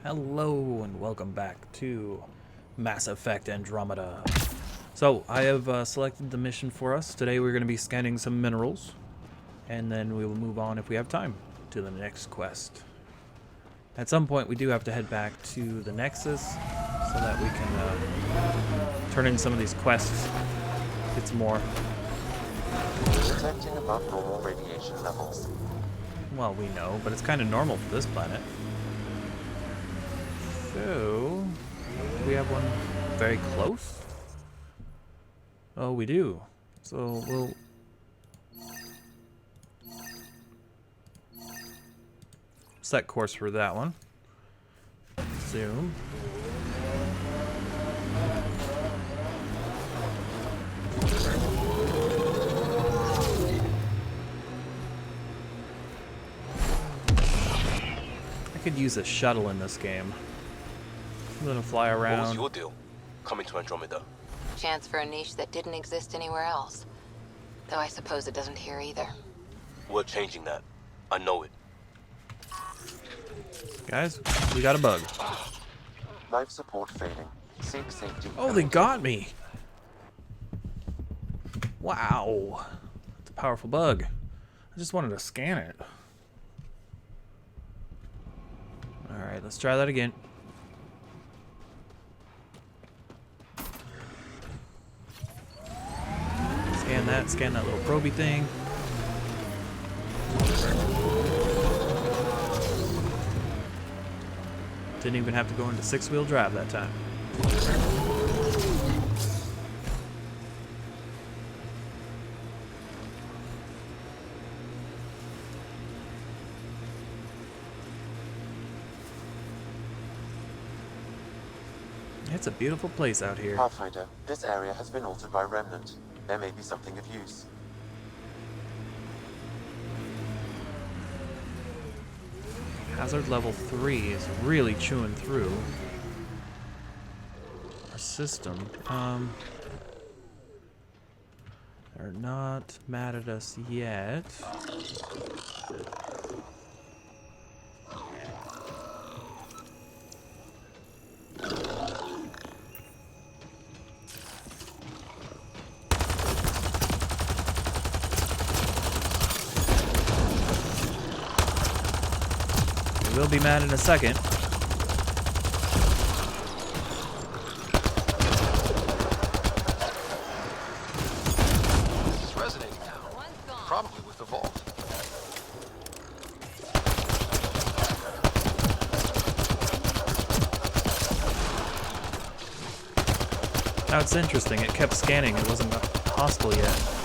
Hello and welcome back to Mass Effect Andromeda. So, I have selected the mission for us. Today we're going to be scanning some minerals, and then we will move on, if we have time, to the next quest. At some point we do have to head back to the Nexus so that we can turn in some of these quests, get some more. Detecting above normal radiation levels. Well, we know, but it's kind of normal for this planet. So, do we have one very close? Oh, we do. So we'll set course for that one. Zoom. I could use a shuttle in this game. I'm gonna fly around. What was your deal, coming to Andromeda? Chance for a niche that didn't exist anywhere else. Though I suppose it doesn't here either. We're changing that. I know it. Guys, we got a bug. Life support failing. Seek safety. Oh, they got me. Wow. It's a powerful bug. I just wanted to scan it. Alright, let's try that again. Scan that little proby thing. Didn't even have to go into six-wheel drive that time. It's a beautiful place out here. Pathfinder, this area has been altered by Remnant. There may be something of use. Hazard level 3 is really chewing through our system. They're not mad at us yet. We'll be mad in a second. This is resonating now. Probably with the vault. Now it's interesting, it kept scanning, it wasn't hostile yet.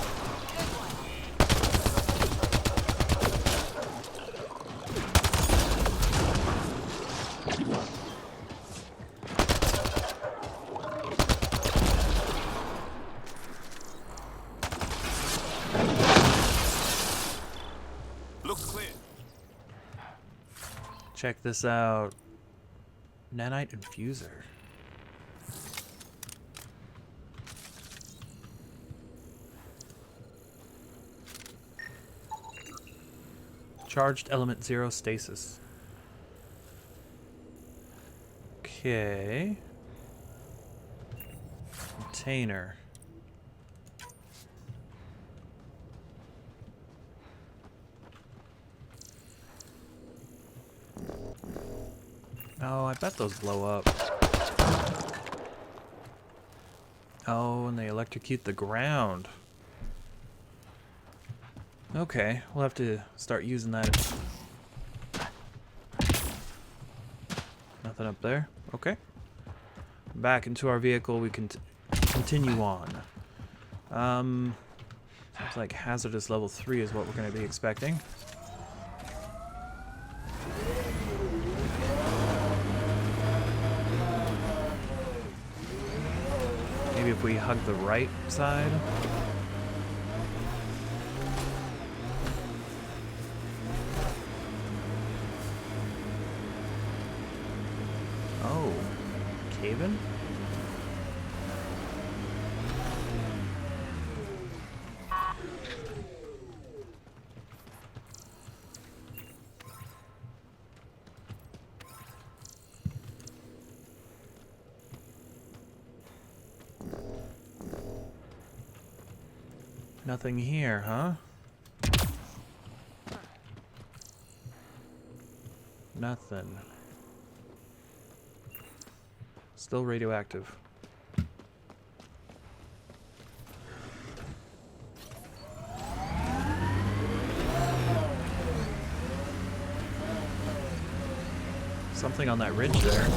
Looks clear. Check this out. Nanite infuser. Charged element 0 stasis. Okay. Container. Oh, I bet those blow up. Oh, and they electrocute the ground. Okay, we'll have to start using that. Nothing up there. Okay. Back into our vehicle, we can continue on. Looks like hazardous level 3 is what we're going to be expecting. Maybe if we hug the right side. Oh, cave-in? Nothing here, huh? Nothing. Still radioactive. Something on that ridge there.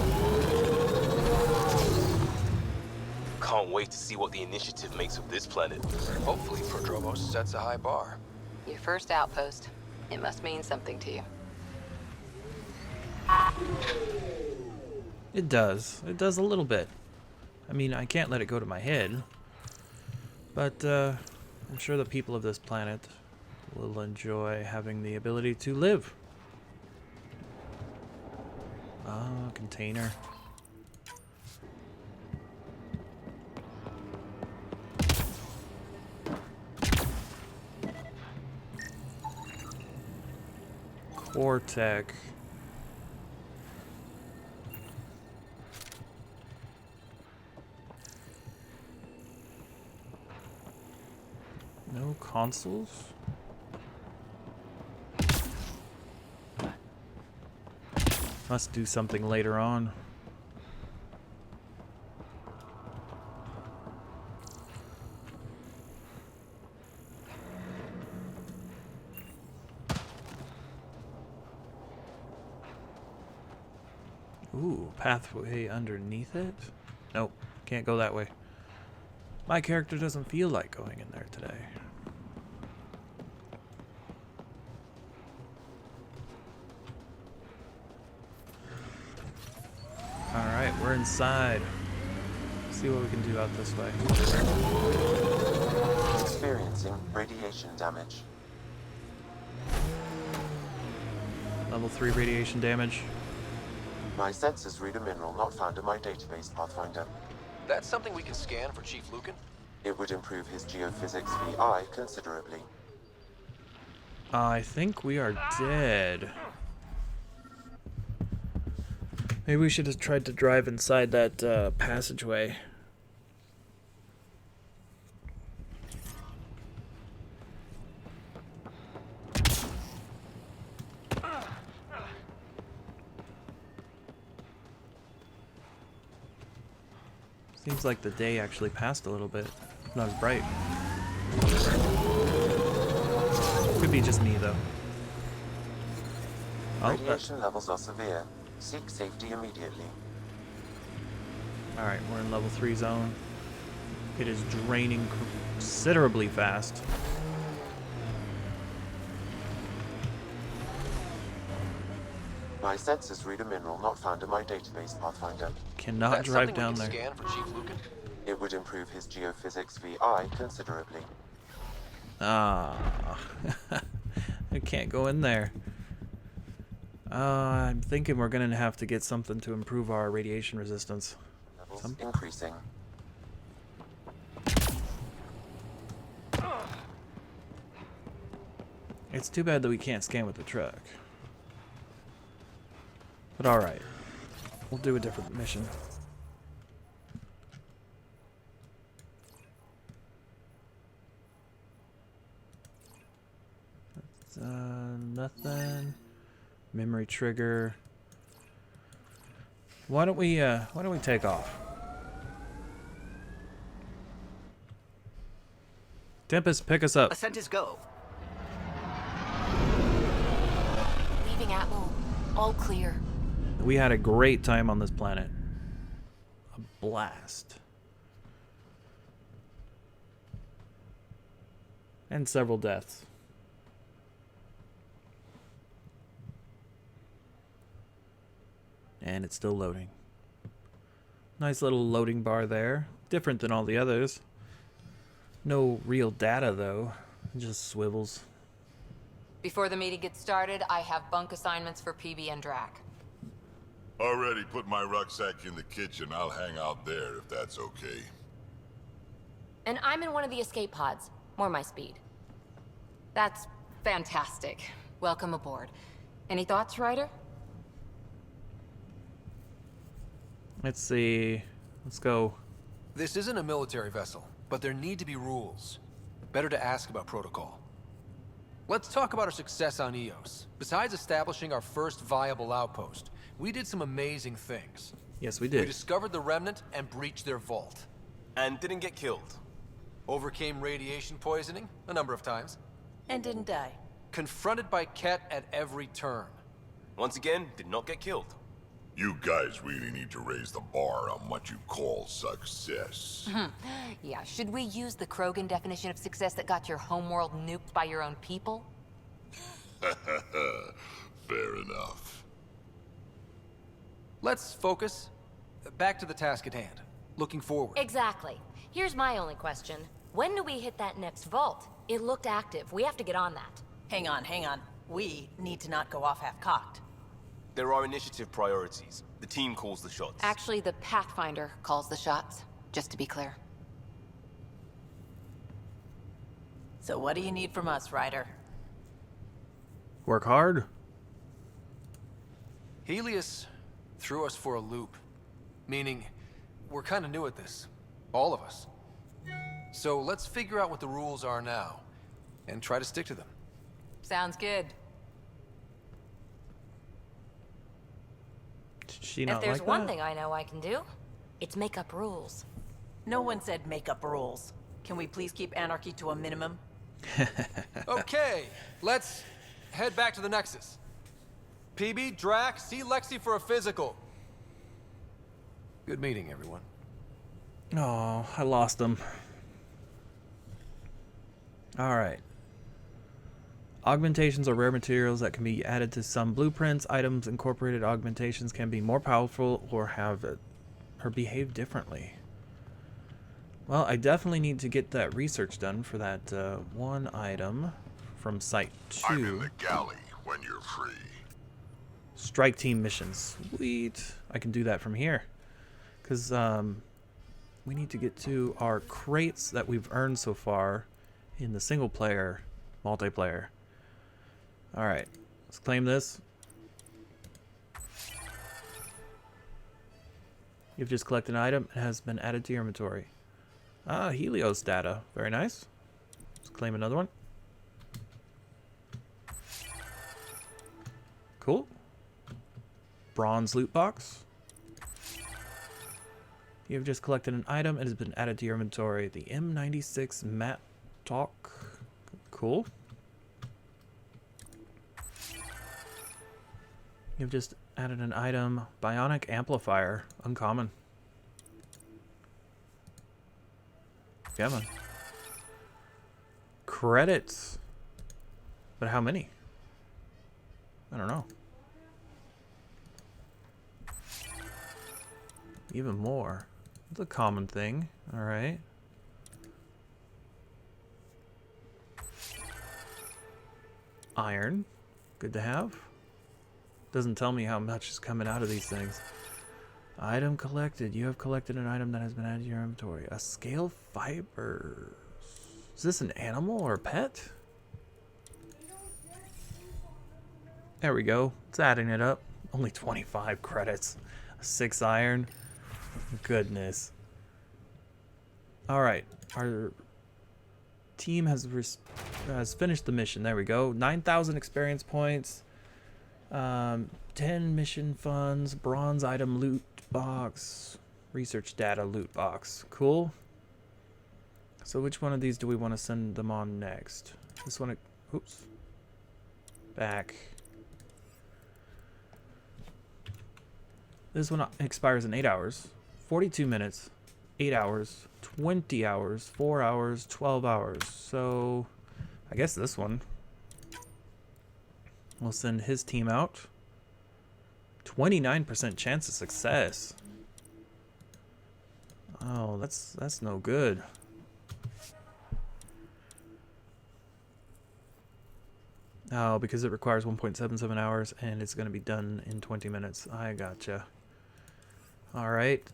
Can't wait to see what the initiative makes of this planet. Hopefully, Prodromos sets a high bar. Your first outpost. It must mean something to you. It does. It does a little bit. I mean, I can't let it go to my head. But I'm sure the people of this planet will enjoy having the ability to live. Ah, container. Cortec. No consoles? Must do something later on. Ooh, pathway underneath it? Nope, can't go that way. My character doesn't feel like going in there today. Alright, we're inside. Let's see what we can do out this way. Experiencing radiation damage. Level 3 radiation damage. My sensors read a mineral not found in my database, Pathfinder. That's something we can scan for Chief Lucan? It would improve his geophysics VI considerably. I think we are dead. Maybe we should have tried to drive inside that passageway. Seems like the day actually passed a little bit. Not as bright. Could be just me though. Oh, Radiation levels are severe. Seek safety immediately. alright, we're in level 3 zone. It is draining considerably fast. My sensors read a mineral not found in my database, Pathfinder. Cannot That's drive something down we there. can scan for Chief Lucan? It would improve his geophysics VI considerably. Ah, I can't go in there. I'm thinking we're gonna have to get something to improve our radiation resistance. Levels increasing. It's too bad that we can't scan with the truck. But alright. We'll do a different mission. Nothing. Memory trigger. Why don't we take off? Tempest, pick us up. Ascent is go. Leaving Atmo. All clear. We had a great time on this planet. A blast. And several deaths. And it's still loading. Nice little loading bar there. Different than all the others. No real data though. Just swivels. Before the meeting gets started, I have bunk assignments for PB and Drac. Already put my rucksack in the kitchen. I'll hang out there if that's okay. And I'm in one of the escape pods. More my speed. That's fantastic. Welcome aboard. Any thoughts, Ryder? Let's see. Let's go. This isn't a military vessel, but there need to be rules. better to ask about protocol. Let's talk about our success on Eos. Besides establishing our first viable outpost, we did some amazing things. Yes, we We did. discovered the Remnant and breached their vault. And didn't get killed. Overcame radiation poisoning a number of times. And didn't die. Confronted by Ket at every turn. Once again, did not get killed. You guys really need to raise the bar on what you call success. Yeah, should we use the Krogan definition of success that got your homeworld nuked by your own people? Fair enough. Let's focus. Back to the task at hand. Looking forward. Exactly. Here's my only question. When do we hit that next vault? It looked active. We have to get on that. Hang on, hang on. We need to not go off half-cocked. There are initiative priorities. The team calls the shots. Actually, the Pathfinder calls the shots, just to be clear. So what do you need from us, Ryder? Work hard. Helios threw us for a loop. Meaning, we're kind of new at this. All of us. So let's figure out what the rules are now, and try to stick to them. Sounds good. Did she If not there's like one that? thing I know I can do, it's make up rules. No one said make up rules. Can we please keep anarchy to a minimum? Okay, let's head back to the Nexus. PB, Drac, see Lexi for a physical. Good meeting, everyone. Oh, I lost them. Alright. Augmentations are rare materials that can be added to some blueprints. Items incorporated augmentations can be more powerful or behave differently. Well, I definitely need to get that research done for that one item from Site 2. I'm in the galley when you're free. Strike team missions. Sweet. I can do that from here. Because we need to get to our crates that we've earned so far in the single player multiplayer. Alright. Let's claim this. You've just collected an item. It has been added to your inventory. Ah, Helios data. Very nice. Let's claim another one. Cool. Bronze loot box. You've just collected an item. It has been added to your inventory. The M96 Mat Talk. Cool. You've just added an item. Bionic Amplifier. Uncommon. Yeah, man. Credits. But how many? I don't know. Even more. It's a common thing. Alright. Iron. Good to have. Doesn't tell me how much is coming out of these things. Item collected. You have collected an item that has been added to your inventory. A scale fiber. Is this an animal or a pet? There we go. It's adding it up. Only 25 credits. 6 iron. Goodness. Alright. Our team has finished the mission. There we go. 9,000 experience points. 10 mission funds. Bronze item loot box. Research data loot box. Cool. So which one of these do we want to send them on next? This one. Oops. Back. This one expires in 8 hours. 42 minutes. 8 hours. 20 hours. 4 hours. 12 hours. So I guess this one. We'll send his team out. 29% chance of success. Oh, that's no good. Oh, because it requires 1.77 hours and it's going to be done in 20 minutes. I gotcha. Alright.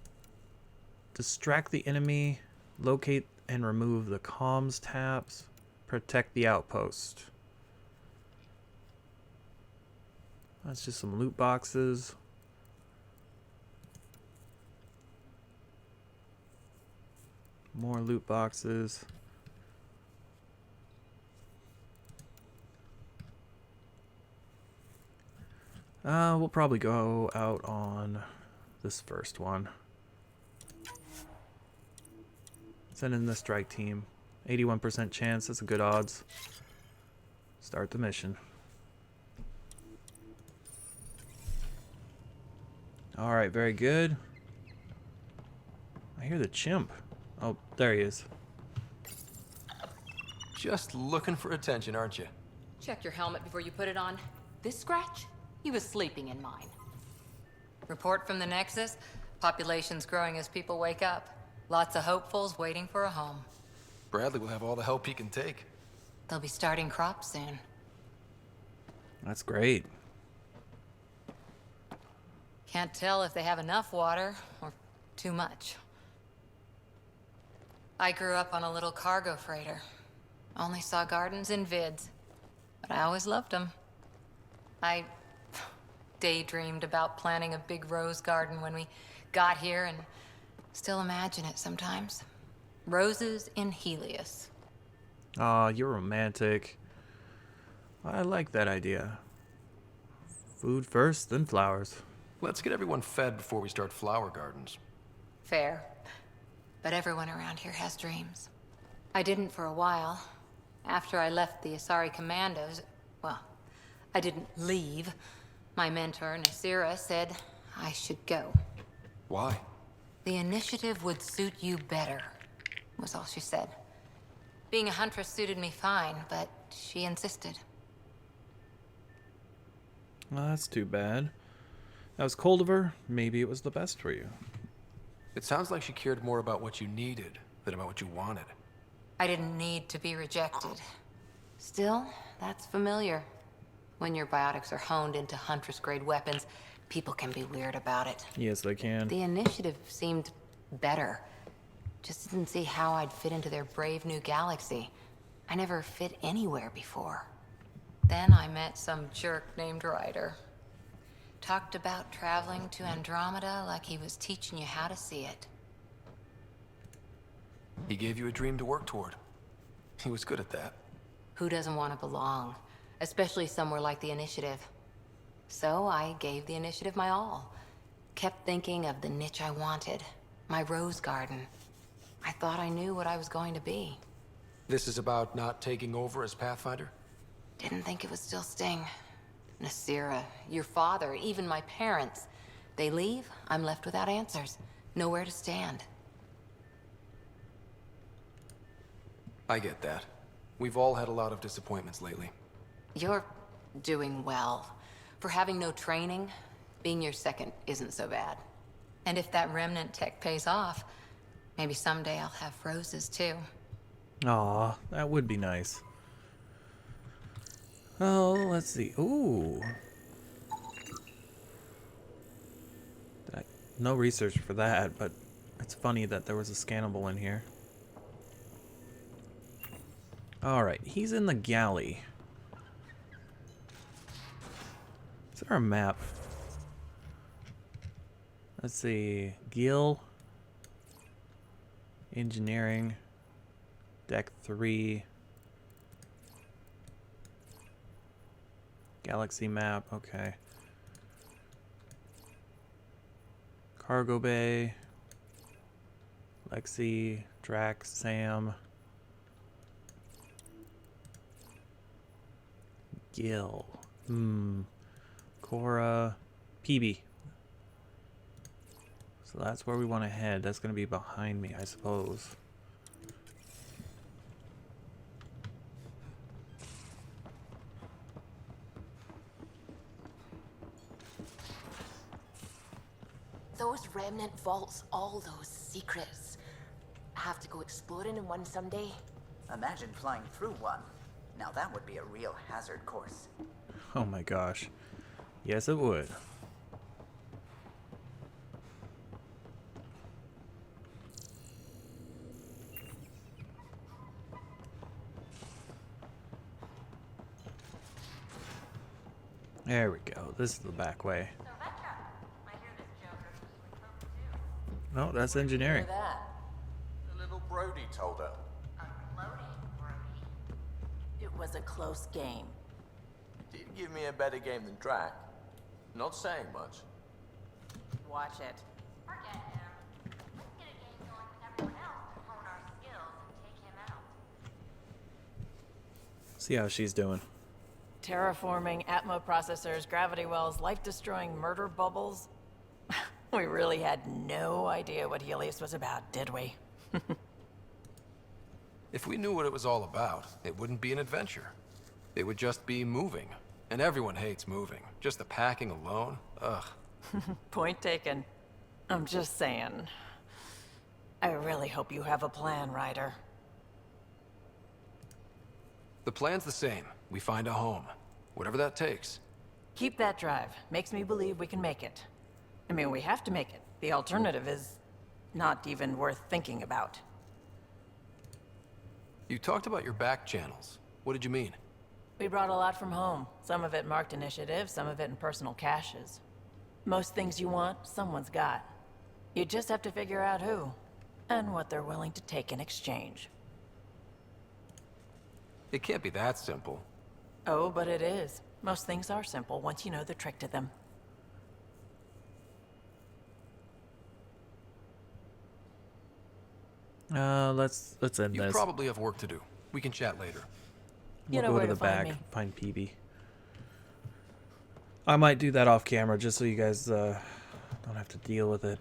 Distract the enemy. Locate and remove the comms taps. Protect the outpost. That's just some loot boxes. More loot boxes. We'll probably go out on this first one. Send in the strike team. 81% chance, that's a good odds. Start the mission. Alright, very good. I hear the chimp. Oh, there he is. Just looking for attention, aren't you? Check your helmet before you put it on. This scratch? He was sleeping in mine. Report from the Nexus. Population's growing as people wake up. Lots of hopefuls waiting for a home. Bradley will have all the help he can take. They'll be starting crops soon. That's great. Can't tell if they have enough water or too much. I grew up on a little cargo freighter. Only saw gardens in vids, but I always loved them. I daydreamed about planting a big rose garden when we got here and still imagine it sometimes. Roses in Helios. Aw, you're romantic. I like that idea. Food first, then flowers. Let's get everyone fed before we start flower gardens. Fair. But everyone around here has dreams. I didn't for a while. After I left the Asari Commandos, well, I didn't leave. My mentor, Nasira, said I should go. Why? The initiative would suit you better, was all she said. Being a huntress suited me fine, but she insisted. Well, that's too bad. That was cold of her. Maybe it was the best for you. It sounds like she cared more about what you needed than about what you wanted. I didn't need to be rejected. Still, that's familiar. When your biotics are honed into Huntress-grade weapons, people can be weird about it. Yes, they can. The initiative seemed better. Just didn't see how I'd fit into their brave new galaxy. I never fit anywhere before. Then I met some jerk named Ryder. Talked about traveling to Andromeda like he was teaching you how to see it. He gave you a dream to work toward. He was good at that. Who doesn't want to belong? Especially somewhere like the Initiative. So I gave the Initiative my all. Kept thinking of the niche I wanted. My rose garden. I thought I knew what I was going to be. This is about not taking over as Pathfinder? Didn't think it would still sting. Nasira, your father, even my parents. They leave, I'm left without answers. Nowhere to stand. I get that. We've all had a lot of disappointments lately. You're doing well. For having no training, being your second isn't so bad. And if that remnant tech pays off, maybe someday I'll have roses too. Aw, that would be nice. Oh, let's see. Ooh. No research for that, but it's funny that there was a scannable in here. Alright, he's in the galley. Is there a map? Let's see. Gil. Engineering. Deck 3. Galaxy map, okay. Cargo bay. Lexi, Drax, Sam. Gil. Cora. PB. So that's where we want to head. That's going to be behind me, I suppose. Those remnant vaults, all those secrets. Have to go exploring in one someday. Imagine flying through one. Now that would be a real hazard course. Oh my gosh. Yes, it would. There we go. This is the back way. No, that's engineering. That. The little Brody told her. It was a close game. Did give me a better game than Drac. Not saying much. Watch it. Forget him. Let's get a game going with everyone else to hone our skills and take him out. See how she's doing. Terraforming, Atmo processors, gravity wells, life-destroying murder bubbles. We really had no idea what Helios was about, did we? If we knew what it was all about, it wouldn't be an adventure. It would just be moving. And everyone hates moving. Just the packing alone, ugh. Point taken. I'm just saying. I really hope you have a plan, Ryder. The plan's the same. We find a home. Whatever that takes. Keep that drive. Makes me believe we can make it. I mean, we have to make it. The alternative is not even worth thinking about. You talked about your back channels. What did you mean? We brought a lot from home. Some of it marked initiative, some of it in personal caches. Most things you want, someone's got. You just have to figure out who, and what they're willing to take in exchange. It can't be that simple. Oh, but it is. Most things are simple once you know the trick to them. Let's end You this. probably have work to do. We can chat later. You know We'll go where to to the find back, me. find PB. I might do that off camera just so you guys don't have to deal with it.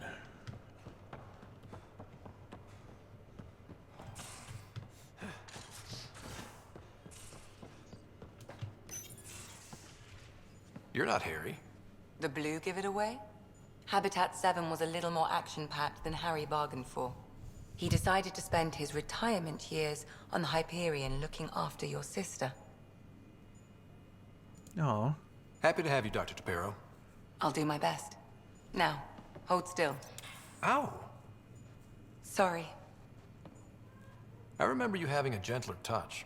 You're not Harry. The blue give it away? Habitat 7 was a little more action-packed than Harry bargained for. He decided to spend his retirement years on the Hyperion looking after your sister. Oh, Happy to have you, Dr. Tapero. I'll do my best. Now, hold still. Ow! Sorry. I remember you having a gentler touch.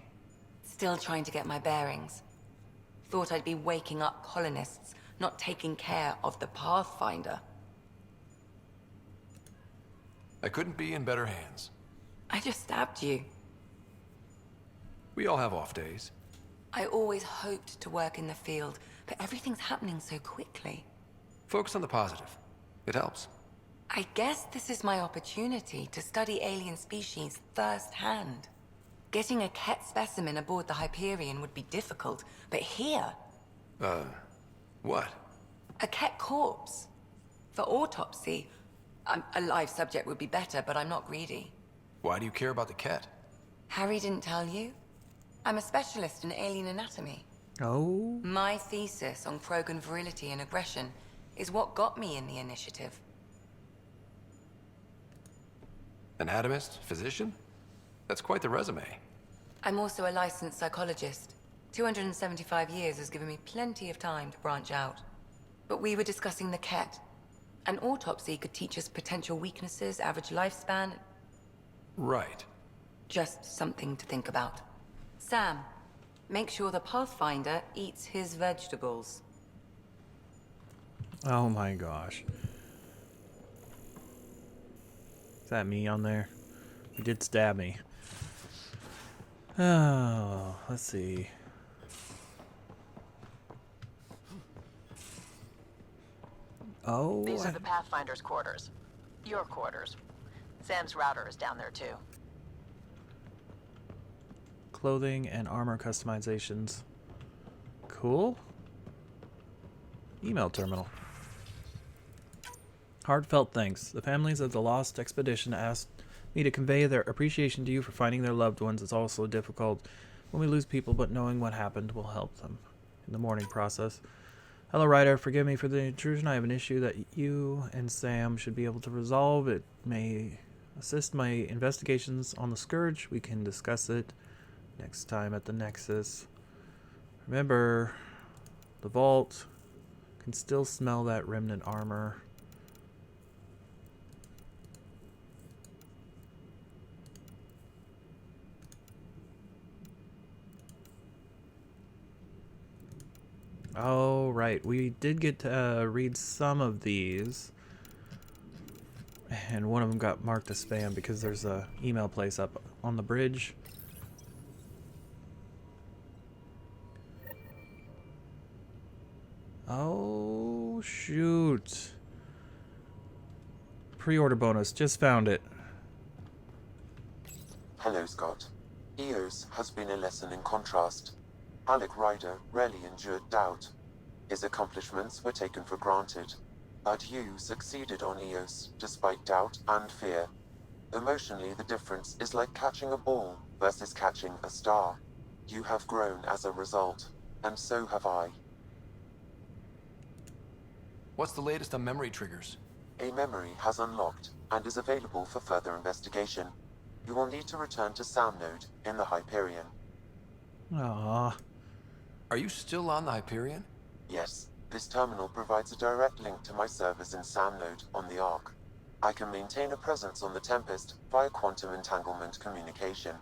Still trying to get my bearings. Thought I'd be waking up colonists, not taking care of the Pathfinder. I couldn't be in better hands. I just stabbed you. We all have off days. I always hoped to work in the field, but everything's happening so quickly. Focus on the positive. It helps. I guess this is my opportunity to study alien species firsthand. Getting a Ket specimen aboard the Hyperion would be difficult, but here, What? a Ket corpse. For autopsy, a live subject would be better, but I'm not greedy. Why do you care about the cat? Harry didn't tell you? I'm a specialist in alien anatomy. oh, My thesis on Krogan virility and aggression is what got me in the initiative. Anatomist? Physician? That's quite the resume. I'm also a licensed psychologist. 275 years has given me plenty of time to branch out. But we were discussing the Ket. An autopsy could teach us potential weaknesses, average lifespan. Right. Just something to think about. Sam, make sure the Pathfinder eats his vegetables. oh my gosh. Is that me on there? He did stab me. Oh, let's see. Oh, These are the Pathfinder's quarters. Your quarters. Sam's router is down there too. clothing and armor customizations. Cool. Email terminal. Heartfelt thanks. The families of the lost expedition asked me to convey their appreciation to you for finding their loved ones. It's also difficult when we lose people, but knowing what happened will help them in the mourning process. Hello, Ryder. Forgive me for the intrusion. I have an issue that you and Sam should be able to resolve. It may assist my investigations on the Scourge. We can discuss it next time at the Nexus. Remember, the vault can still smell that remnant armor. Oh, right. We did get to read some of these. And one of them got marked as spam because there's a email place up on the bridge. Oh, shoot. Pre-order bonus. Just found it. Hello, Scott. EOS has been a lesson in contrast. Alec Ryder rarely endured doubt. His accomplishments were taken for granted. But you succeeded on EOS, despite doubt and fear. Emotionally, the difference is like catching a ball versus catching a star. You have grown as a result, and so have I. What's the latest on memory triggers? A memory has unlocked, and is available for further investigation. You will need to return to Sound Node in the Hyperion. Aww. Are you still on the Hyperion? Yes, this terminal provides a direct link to my servers in Sound Node on the Ark. I can maintain a presence on the Tempest via quantum entanglement communication.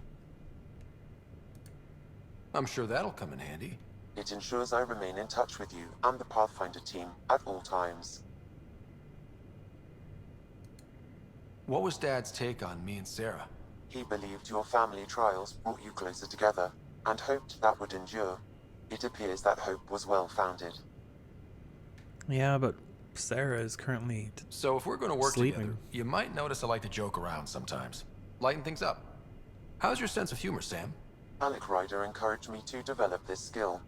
I'm sure that'll come in handy. It ensures I remain in touch with you and the Pathfinder team at all times. What was Dad's take on me and Sarah? He believed your family trials brought you closer together, and hoped that would endure. It appears that hope was well-founded. Yeah, but Sarah is currently So if we're going to work sleeping. together, you might notice I like to joke around sometimes. Lighten things up. How's your sense of humor, Sam? Alec Ryder encouraged me to develop this skill.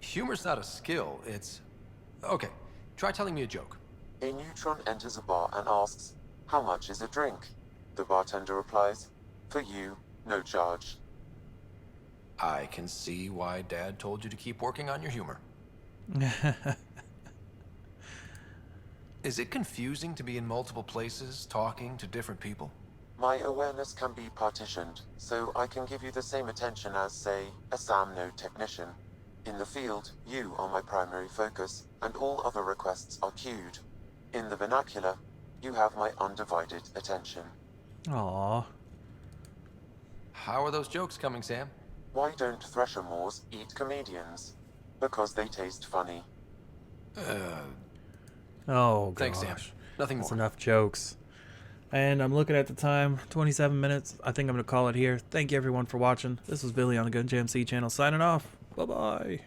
Humor's not a skill, it's... Okay, try telling me a joke. A neutron enters a bar and asks, "How much is a drink?" The bartender replies, "For you, no charge." I can see why Dad told you to keep working on your humor. Is it confusing to be in multiple places, talking to different people? My awareness can be partitioned, so I can give you the same attention as, say, a SAM node technician. In the field, you are my primary focus, and all other requests are queued. In the vernacular, you have my undivided attention. Aww. How are those jokes coming, Sam? Why don't Thresher Moors eat comedians? Because they taste funny. Oh, gosh. Thanks, Sam. Nothing That's more. enough jokes. And I'm looking at the time, 27 minutes. I think I'm going to call it here. Thank you, everyone, for watching. This was Billy on the Gunjamed channel, signing off. Bye-bye.